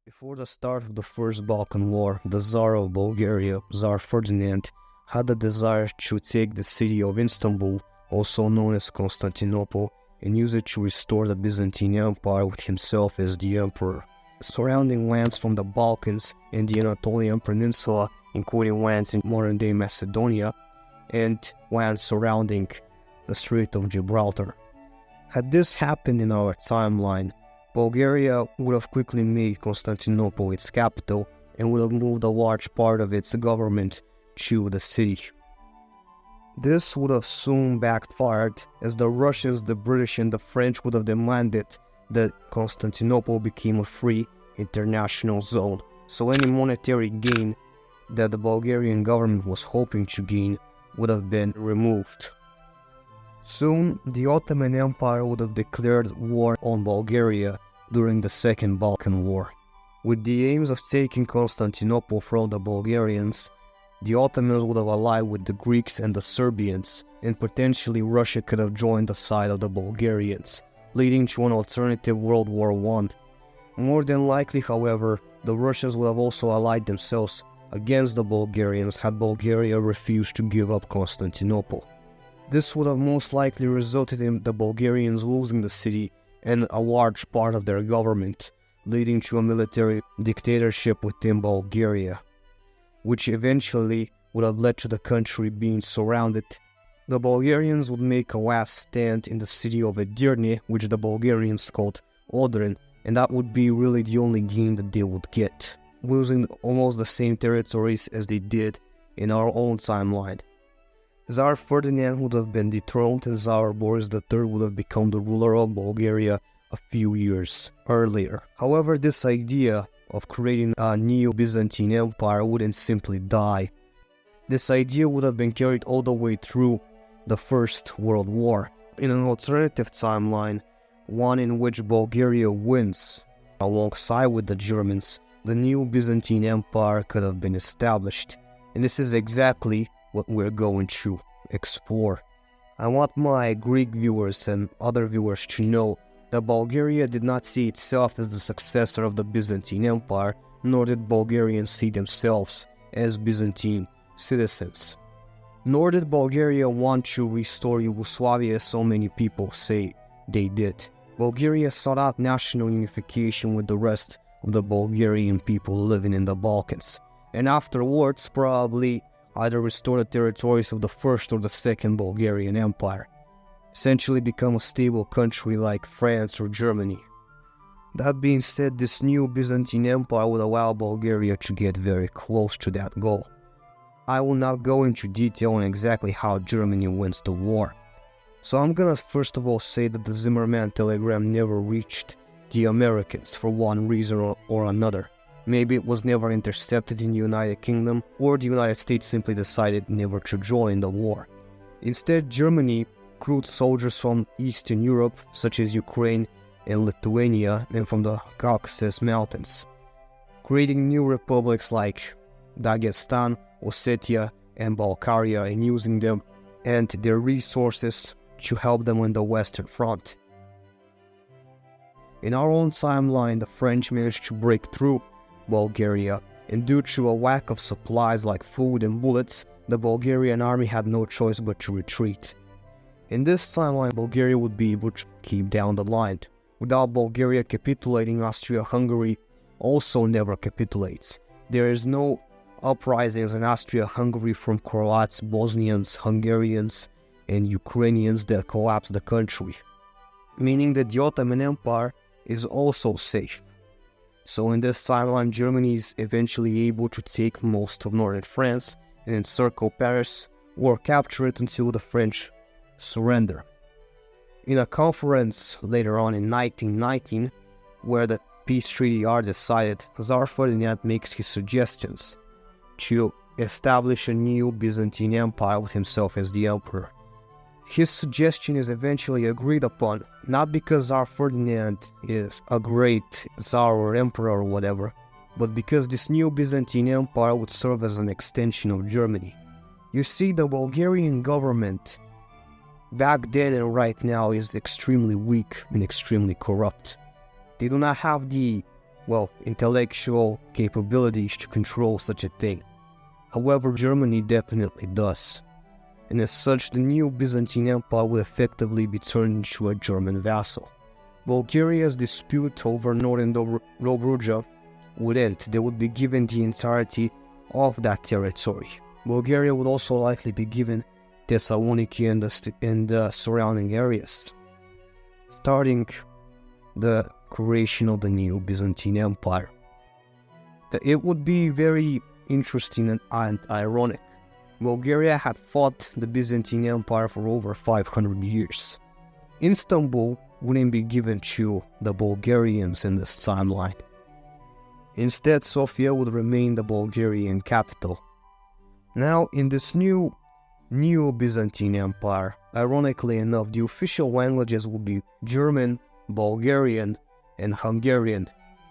Before the start of the First Balkan War, the Tsar of Bulgaria, Tsar Ferdinand, had the desire to take the city of Istanbul, also known as Constantinople, and use it to restore the Byzantine Empire with himself as the emperor. Surrounding lands from the Balkans and the Anatolian Peninsula, including lands in modern-day Macedonia, and lands surrounding the Strait of Gibraltar. Had this happened in our timeline, Bulgaria would have quickly made Constantinople its capital and would have moved a large part of its government to the city. This would have soon backfired, as the Russians, the British, and the French would have demanded that Constantinople became a free international zone, so any monetary gain that the Bulgarian government was hoping to gain would have been removed. Soon, the Ottoman Empire would have declared war on Bulgaria during the Second Balkan War. With the aims of taking Constantinople from the Bulgarians, the Ottomans would have allied with the Greeks and the Serbians, and potentially Russia could have joined the side of the Bulgarians, leading to an alternative World War I. More than likely, however, the Russians would have also allied themselves against the Bulgarians had Bulgaria refused to give up Constantinople. This would have most likely resulted in the Bulgarians losing the city and a large part of their government, leading to a military dictatorship within Bulgaria, which eventually would have led to the country being surrounded. The Bulgarians would make a last stand in the city of Edirne, which the Bulgarians called Odrin, and that would be really the only gain that they would get, losing almost the same territories as they did in our own timeline. Tsar Ferdinand would have been dethroned and Tsar Boris III would have become the ruler of Bulgaria a few years earlier. However, this idea of creating a new Byzantine Empire wouldn't simply die. This idea would have been carried all the way through the First World War. In an alternative timeline, one in which Bulgaria wins alongside with the Germans, the new Byzantine Empire could have been established. And this is exactly what we're going to explore. I want my Greek viewers and other viewers to know that Bulgaria did not see itself as the successor of the Byzantine Empire, nor did Bulgarians see themselves as Byzantine citizens. Nor did Bulgaria want to restore Yugoslavia as so many people say they did. Bulgaria sought out national unification with the rest of the Bulgarian people living in the Balkans, and afterwards probably either restore the territories of the First or the Second Bulgarian Empire, essentially become a stable country like France or Germany. That being said, this new Byzantine Empire would allow Bulgaria to get very close to that goal. I will not go into detail on exactly how Germany wins the war. So I'm gonna first of all say that the Zimmerman telegram never reached the Americans for one reason or another. Maybe it was never intercepted in the United Kingdom, or the United States simply decided never to join the war. Instead, Germany recruited soldiers from Eastern Europe, such as Ukraine and Lithuania, and from the Caucasus Mountains, creating new republics like Dagestan, Ossetia, and Bulgaria, and using them and their resources to help them on the Western Front. In our own timeline, the French managed to break through Bulgaria, and due to a lack of supplies like food and bullets, the Bulgarian army had no choice but to retreat. In this timeline, Bulgaria would be able to keep down the line. Without Bulgaria capitulating, Austria-Hungary also never capitulates. There is no uprisings in Austria-Hungary from Croats, Bosnians, Hungarians, and Ukrainians that collapse the country, meaning that the Ottoman Empire is also safe. So in this timeline, Germany is eventually able to take most of northern France and encircle Paris or capture it until the French surrender. In a conference later on in 1919, where the peace treaty are decided, Tsar Ferdinand makes his suggestions to establish a new Byzantine Empire with himself as the emperor. His suggestion is eventually agreed upon, not because Tsar Ferdinand is a great Tsar or emperor or whatever, but because this new Byzantine Empire would serve as an extension of Germany. You see, the Bulgarian government back then and right now is extremely weak and extremely corrupt. They do not have the intellectual capabilities to control such a thing. However, Germany definitely does. And as such, the new Byzantine Empire would effectively be turned into a German vassal. Bulgaria's dispute over northern Dobruja would end. They would be given the entirety of that territory. Bulgaria would also likely be given Thessaloniki and the surrounding areas, starting the creation of the new Byzantine Empire. It would be very interesting and ironic. Bulgaria had fought the Byzantine Empire for over 500 years. Istanbul wouldn't be given to the Bulgarians in this timeline. Instead, Sofia would remain the Bulgarian capital. Now, in this new Byzantine Empire, ironically enough, the official languages would be German, Bulgarian, and Hungarian,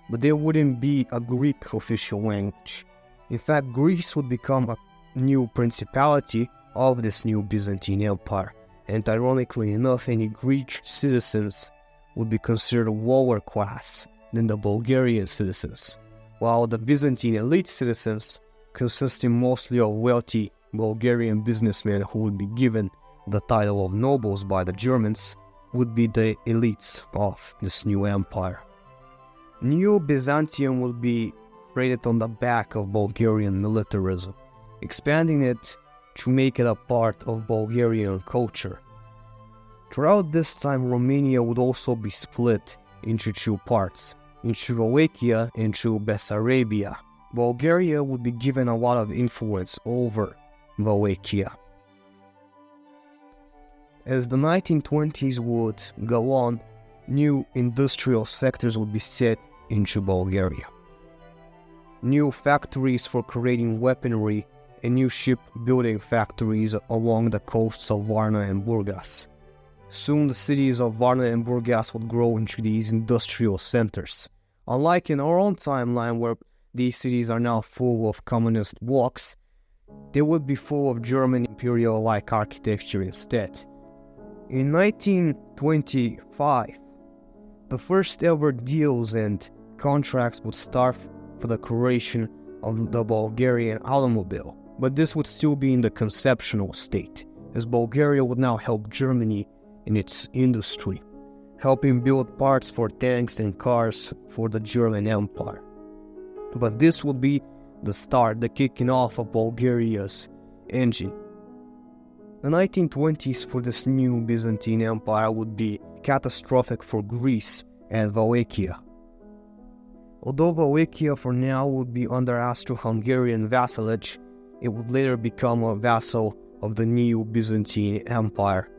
but there wouldn't be a Greek official language. In fact, Greece would become a new principality of this new Byzantine Empire, and ironically enough, any Greek citizens would be considered lower class than the Bulgarian citizens, while the Byzantine elite citizens, consisting mostly of wealthy Bulgarian businessmen who would be given the title of nobles by the Germans, would be the elites of this new empire. New Byzantium would be created on the back of Bulgarian militarism, expanding it to make it a part of Bulgarian culture. Throughout this time, Romania would also be split into two parts, into Wallachia and into Bessarabia. Bulgaria would be given a lot of influence over Wallachia. As the 1920s would go on, new industrial sectors would be set into Bulgaria. New factories for creating weaponry and new shipbuilding factories along the coasts of Varna and Burgas. Soon the cities of Varna and Burgas would grow into these industrial centers. Unlike in our own timeline where these cities are now full of communist blocks, they would be full of German imperial-like architecture instead. In 1925, the first ever deals and contracts would start for the creation of the Bulgarian automobile, but this would still be in the conceptual state, as Bulgaria would now help Germany in its industry, helping build parts for tanks and cars for the German Empire. But this would be the start, the kicking off of Bulgaria's engine. The 1920s for this new Byzantine Empire would be catastrophic for Greece and Wallachia. Although Wallachia for now would be under Austro-Hungarian vassalage, it would later become a vassal of the new Byzantine Empire.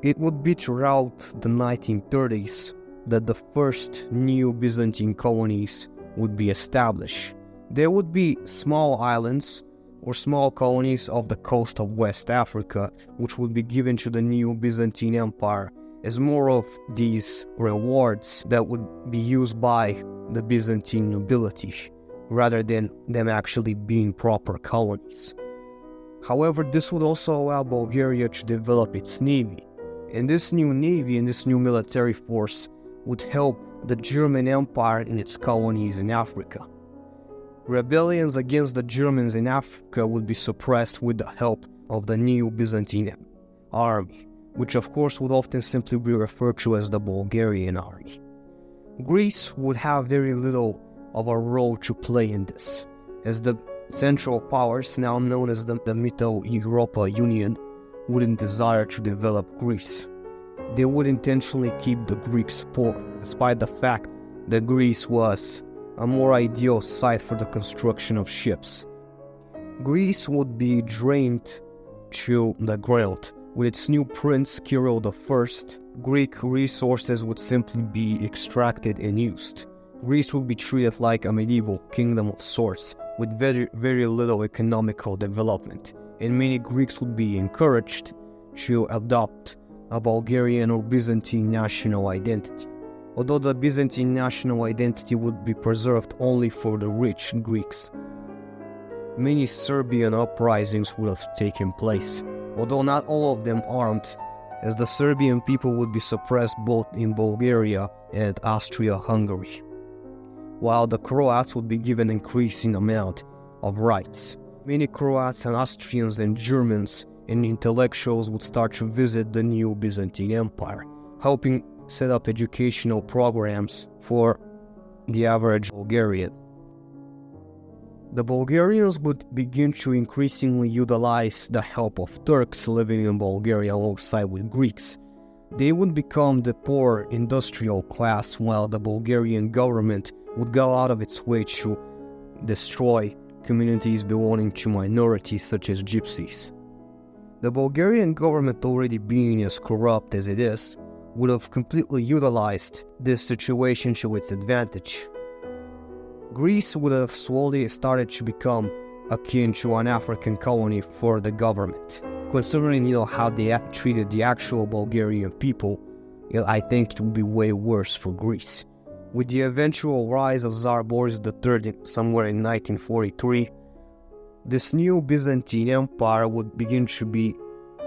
It would be throughout the 1930s that the first new Byzantine colonies would be established. There would be small islands or small colonies off the coast of West Africa, which would be given to the new Byzantine Empire as more of these rewards that would be used by the Byzantine nobility, rather than them actually being proper colonies. However, this would also allow Bulgaria to develop its navy, and this new navy and this new military force would help the German Empire in its colonies in Africa. Rebellions against the Germans in Africa would be suppressed with the help of the new Byzantine army, which of course would often simply be referred to as the Bulgarian army. Greece would have very little of a role to play in this, as the Central Powers, now known as the Middle Europa Union, wouldn't desire to develop Greece. They would intentionally keep the Greeks poor, despite the fact that Greece was a more ideal site for the construction of ships. Greece would be drained to the ground. With its new prince, Kirill I, Greek resources would simply be extracted and used. Greece would be treated like a medieval kingdom of sorts, with very, very little economical development, and many Greeks would be encouraged to adopt a Bulgarian or Byzantine national identity, although the Byzantine national identity would be preserved only for the rich Greeks. Many Serbian uprisings would have taken place, although not all of them armed, as the Serbian people would be suppressed both in Bulgaria and Austria-Hungary. while the Croats would be given increasing amount of rights. Many Croats and Austrians and Germans and intellectuals would start to visit the new Byzantine Empire, helping set up educational programs for the average Bulgarian. The Bulgarians would begin to increasingly utilize the help of Turks living in Bulgaria alongside with Greeks. They would become the poor industrial class, while the Bulgarian government would go out of its way to destroy communities belonging to minorities such as gypsies. The Bulgarian government, already being as corrupt as it is, would have completely utilized this situation to its advantage. Greece would have slowly started to become akin to an African colony for the government. Considering, how they treated the actual Bulgarian people, I think it would be way worse for Greece. With the eventual rise of Tsar Boris III somewhere in 1943, this new Byzantine Empire would begin to be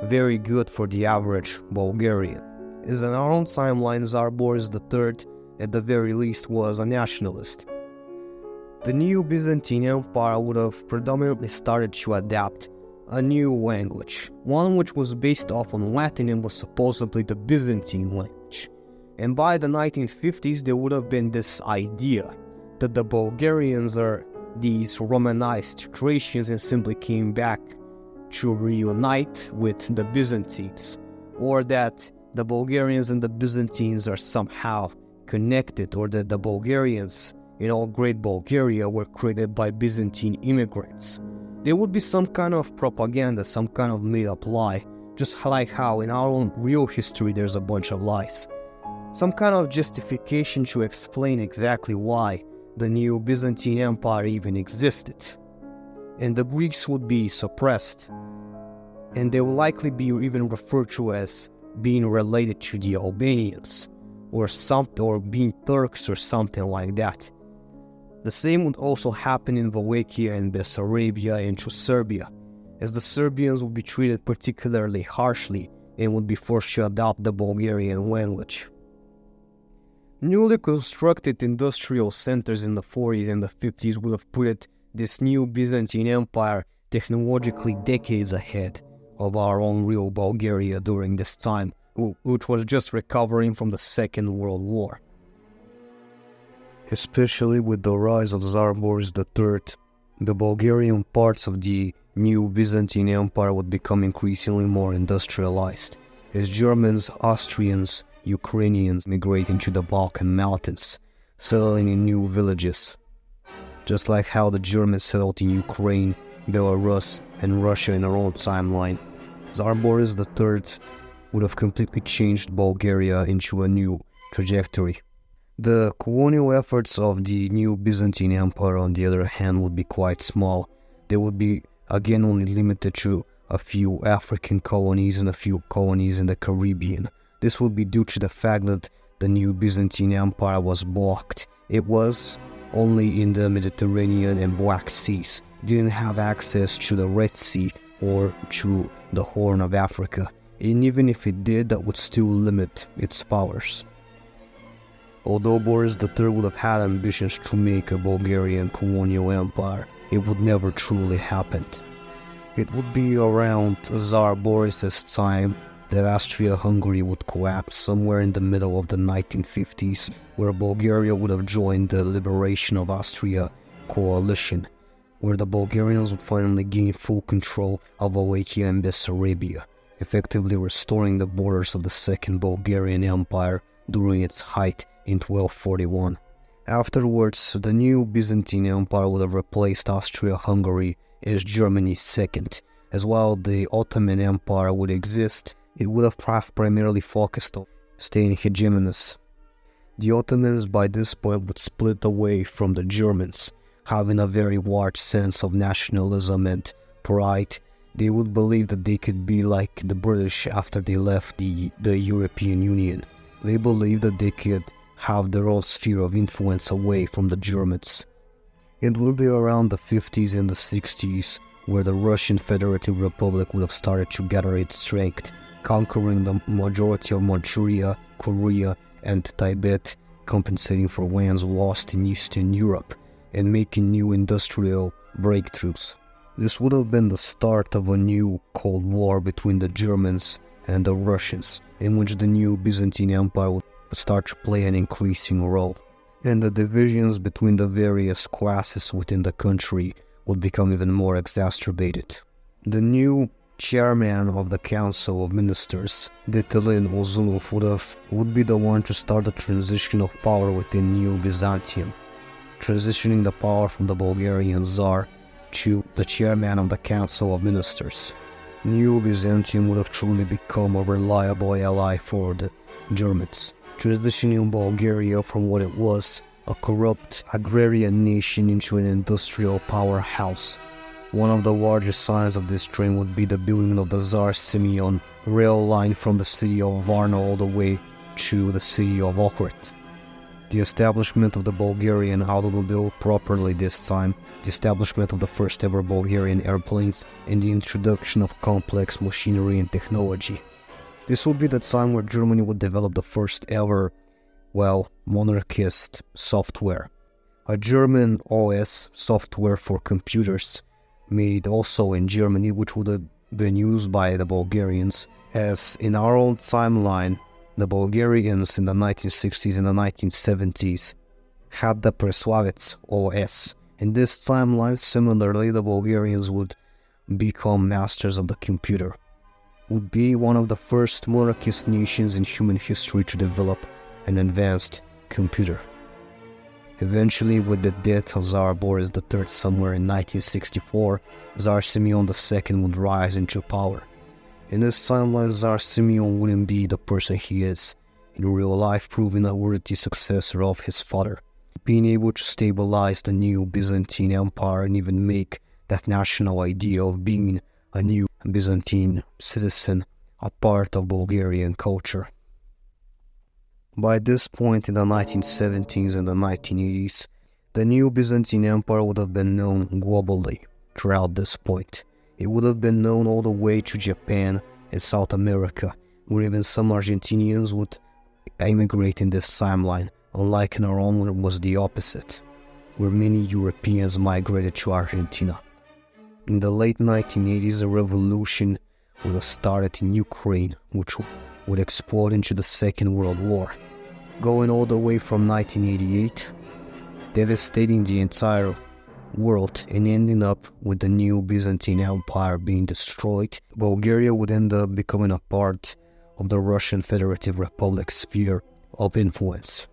very good for the average Bulgarian. As in our own timeline, Tsar Boris III, at the very least, was a nationalist. The new Byzantine Empire would have predominantly started to adapt a new language, one which was based off on Latin and was supposedly the Byzantine language. And by the 1950s, there would have been this idea that the Bulgarians are these Romanized Thracians and simply came back to reunite with the Byzantines, or that the Bulgarians and the Byzantines are somehow connected, or that the Bulgarians in all Great Bulgaria were created by Byzantine immigrants. There would be some kind of propaganda, some kind of made-up lie, just like how in our own real history there's a bunch of lies. Some kind of justification to explain exactly why the new Byzantine Empire even existed. And the Greeks would be suppressed, and they will likely be even referred to as being related to the Albanians, or being Turks or something like that. The same would also happen in Wallachia and Bessarabia and to Serbia, as the Serbians would be treated particularly harshly and would be forced to adopt the Bulgarian language. Newly constructed industrial centers in the 40s and the 50s would have put this new Byzantine Empire technologically decades ahead of our own real Bulgaria during this time, which was just recovering from the Second World War. Especially with the rise of Tsar Boris III, the Bulgarian parts of the new Byzantine Empire would become increasingly more industrialized, as Germans, Austrians, Ukrainians migrate into the Balkan Mountains, settling in new villages. Just like how the Germans settled in Ukraine, Belarus, and Russia in our own timeline, Tsar Boris III would have completely changed Bulgaria into a new trajectory. The colonial efforts of the new Byzantine Empire, on the other hand, would be quite small. They would be, again, only limited to a few African colonies and a few colonies in the Caribbean. This would be due to the fact that the new Byzantine Empire was blocked. It was only in the Mediterranean and Black Seas. It didn't have access to the Red Sea or to the Horn of Africa. And even if it did, that would still limit its powers. Although Boris III would have had ambitions to make a Bulgarian colonial empire, it would never truly happen. It would be around Tsar Boris's time that Austria-Hungary would collapse somewhere in the middle of the 1950s, where Bulgaria would have joined the Liberation of Austria coalition, where the Bulgarians would finally gain full control of Wallachia and Bessarabia, effectively restoring the borders of the Second Bulgarian Empire during its height in 1241. Afterwards, the new Byzantine Empire would have replaced Austria-Hungary as Germany's second. As while the Ottoman Empire would exist, it would have primarily focused on staying hegemonous. The Ottomans by this point would split away from the Germans, having a very large sense of nationalism and pride. They would believe that they could be like the British after they left the European Union. They believed that they could have their own sphere of influence away from the Germans. It would be around the 50s and the 60s where the Russian Federative Republic would have started to gather its strength, conquering the majority of Manchuria, Korea, and Tibet, compensating for lands lost in Eastern Europe and making new industrial breakthroughs. This would have been the start of a new Cold War between the Germans and the Russians, in which the new Byzantine Empire would start to play an increasing role, and the divisions between the various classes within the country would become even more exacerbated. The new chairman of the Council of Ministers, Detelin Ozulov, would be the one to start the transition of power within New Byzantium, transitioning the power from the Bulgarian Tsar to the chairman of the Council of Ministers. New Byzantium would have truly become a reliable ally for the Germans, transitioning Bulgaria from what it was, a corrupt agrarian nation, into an industrial powerhouse. One of the largest signs of this trend would be the building of the Tsar Simeon rail line from the city of Varna all the way to the city of Ohrid. The establishment of the Bulgarian automobile properly this time, the establishment of the first ever Bulgarian airplanes, and the introduction of complex machinery and technology. This would be the time where Germany would develop the first ever, monarchist software. A German OS software for computers, made also in Germany, which would have been used by the Bulgarians, as in our own timeline, the Bulgarians in the 1960s and the 1970s had the Preslavets OS. In this timeline, similarly, the Bulgarians would become masters of the computer, would be one of the first monarchist nations in human history to develop an advanced computer. Eventually, with the death of Tsar Boris III somewhere in 1964, Tsar Simeon II would rise into power. In this timeline, Tsar Simeon wouldn't be the person he is in real life, proving a worthy successor of his father, being able to stabilize the new Byzantine Empire and even make that national idea of being a new Byzantine citizen a part of Bulgarian culture. By this point in the 1970s and the 1980s, the new Byzantine Empire would have been known globally throughout this point. It would have been known all the way to Japan and South America, where even some Argentinians would immigrate in this timeline, unlike in our own where it was the opposite, where many Europeans migrated to Argentina. In the late 1980s, a revolution would have started in Ukraine, which would explode into the Second World War, going all the way from 1988, devastating the entire world and ending up with the new Byzantine Empire being destroyed. Bulgaria would end up becoming a part of the Russian Federative Republic's sphere of influence,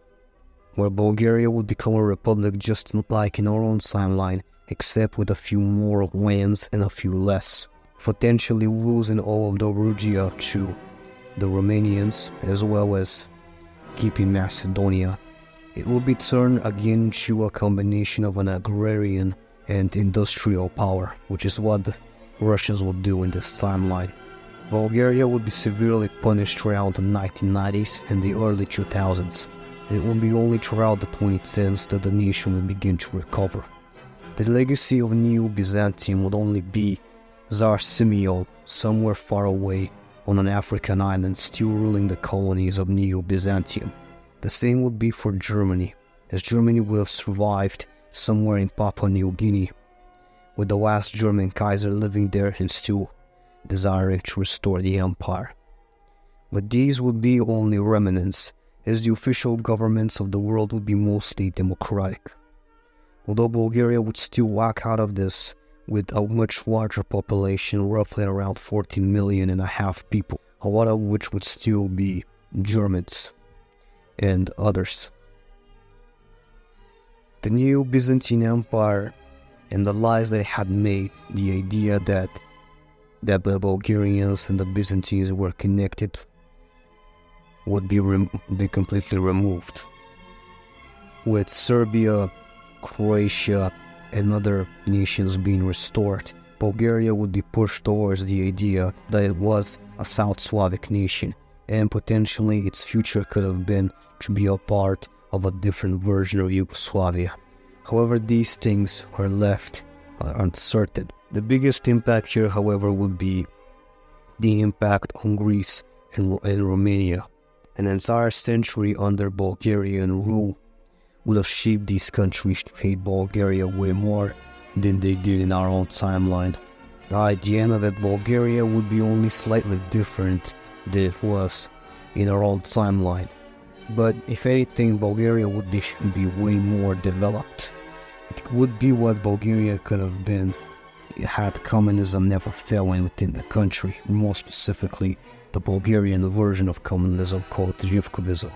where Bulgaria would become a republic just like in our own timeline, except with a few more lands and a few less, potentially losing all of the Rugia to the Romanians, as well as keeping Macedonia. It will be turned again into a combination of an agrarian and industrial power, which is what the Russians will do in this timeline. Bulgaria would be severely punished throughout the 1990s and the early 2000s. It will be only throughout the 2010s that the nation will begin to recover. The legacy of New Byzantium would only be Tsar Simeon somewhere far away on an African island still ruling the colonies of New Byzantium. The same would be for Germany, as Germany would have survived somewhere in Papua New Guinea, with the last German Kaiser living there and still desiring to restore the empire. But these would be only remnants, as the official governments of the world would be mostly democratic. Although Bulgaria would still walk out of this with a much larger population, roughly around 14.5 million people, a lot of which would still be Germans and others. The new Byzantine Empire and the lies they had made, the idea that the Bulgarians and the Byzantines were connected, would be completely removed. With Serbia, Croatia, and other nations being restored, Bulgaria would be pushed towards the idea that it was a South Slavic nation, and potentially its future could have been to be a part of a different version of Yugoslavia. However, these things are left uncertain. The biggest impact here, however, would be the impact on Greece and Romania, An entire century under Bulgarian rule would have shaped these countries to hate Bulgaria way more than they did in our own timeline. By the end of it, Bulgaria would be only slightly different than it was in our own timeline. But if anything, Bulgaria would be way more developed. It would be what Bulgaria could have been had communism never fallen within the country, more specifically the Bulgarian version of communism called Zhivkovism.